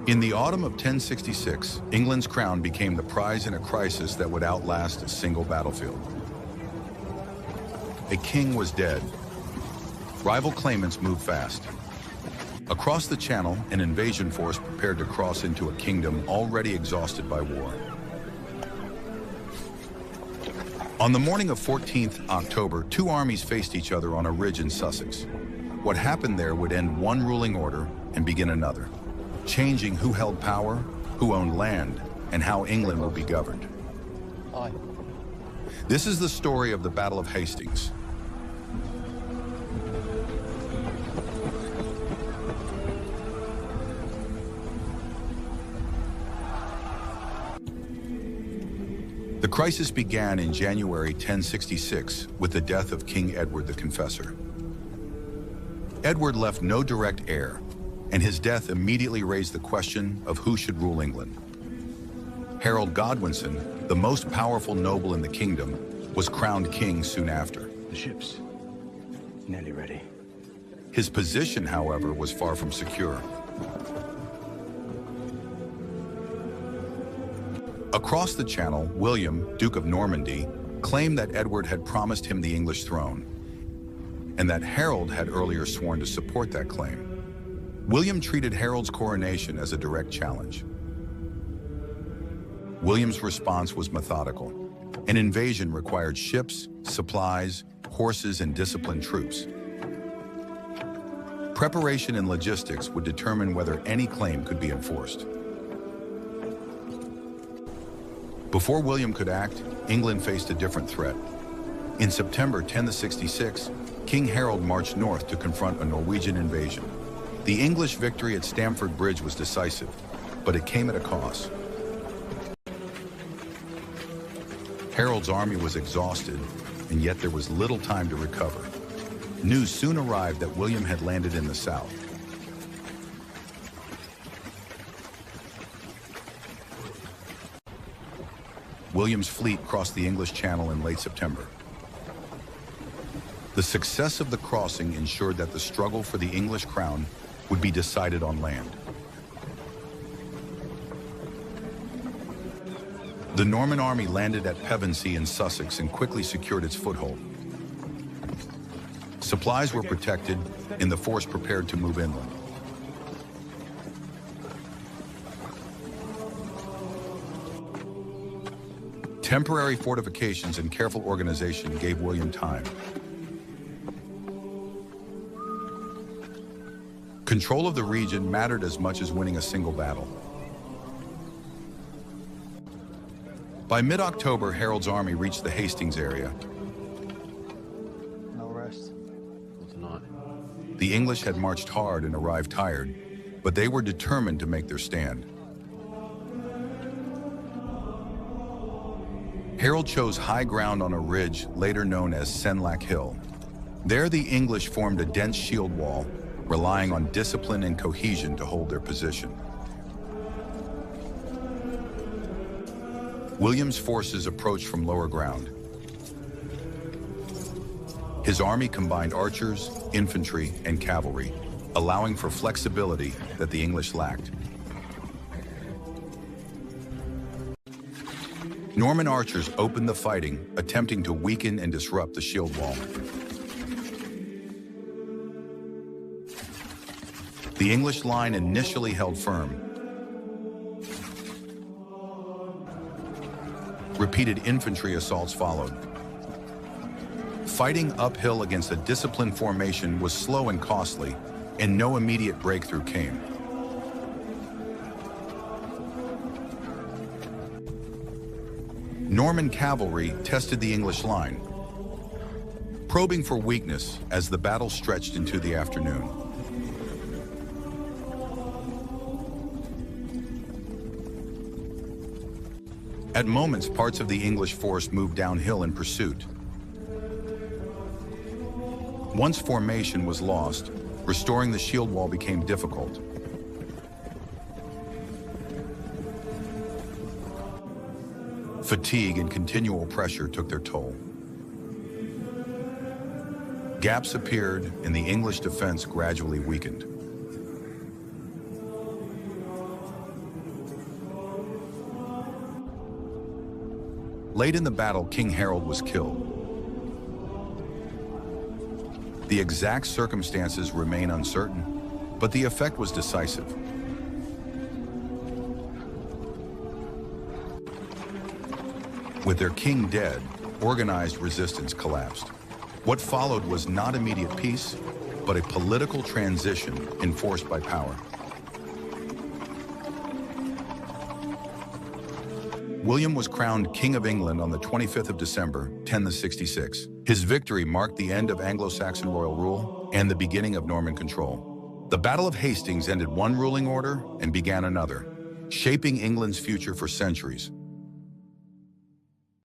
In the autumn of 1066, England's crown became the prize in a crisis that would outlast a single battlefield. A king was dead. Rival claimants moved fast. Across the Channel, an invasion force prepared to cross into a kingdom already exhausted by war. On the morning of 14th October, two armies faced each other on a ridge in Sussex. What happened there would end one ruling order and begin another, changing who held power, who owned land, and how England would be governed. Aye. This is the story of the Battle of Hastings. The crisis began in January 1066 with the death of King Edward the Confessor. Edward left no direct heir, and his death immediately raised the question of who should rule England. Harold Godwinson, the most powerful noble in the kingdom, was crowned king soon after. The ship's nearly ready. His position, however, was far from secure. Across the Channel, William, Duke of Normandy, claimed that Edward had promised him the English throne, and that Harold had earlier sworn to support that claim. William treated Harold's coronation as a direct challenge. William's response was methodical. An invasion required ships, supplies, horses, and disciplined troops. Preparation and logistics would determine whether any claim could be enforced. Before William could act, England faced a different threat. In September 1066, King Harold marched north to confront a Norwegian invasion. The English victory at Stamford Bridge was decisive, but it came at a cost. Harold's army was exhausted, and yet there was little time to recover. News soon arrived that William had landed in the south. William's fleet crossed the English Channel in late September. The success of the crossing ensured that the struggle for the English crown would be decided on land. The Norman army landed at Pevensey in Sussex and quickly secured its foothold. Supplies were protected, and the force prepared to move inland. Temporary fortifications and careful organization gave William time. Control of the region mattered as much as winning a single battle. By mid-October, Harold's army reached the Hastings area. No rest. Not tonight. The English had marched hard and arrived tired, but they were determined to make their stand. Harold chose high ground on a ridge later known as Senlac Hill. There, the English formed a dense shield wall, relying on discipline and cohesion to hold their position. William's forces approached from lower ground. His army combined archers, infantry, and cavalry, allowing for flexibility that the English lacked. Norman archers opened the fighting, attempting to weaken and disrupt the shield wall. The English line initially held firm. Repeated infantry assaults followed. Fighting uphill against a disciplined formation was slow and costly, and no immediate breakthrough came. Norman cavalry tested the English line, probing for weakness as the battle stretched into the afternoon. At moments, parts of the English force moved downhill in pursuit. Once formation was lost, restoring the shield wall became difficult. Fatigue and continual pressure took their toll. Gaps appeared, and the English defense gradually weakened. Late in the battle, King Harold was killed. The exact circumstances remain uncertain, but the effect was decisive. With their king dead, organized resistance collapsed. What followed was not immediate peace, but a political transition enforced by power. William was crowned King of England on the 25th of December, 1066. His victory marked the end of Anglo-Saxon royal rule and the beginning of Norman control. The Battle of Hastings ended one ruling order and began another, shaping England's future for centuries.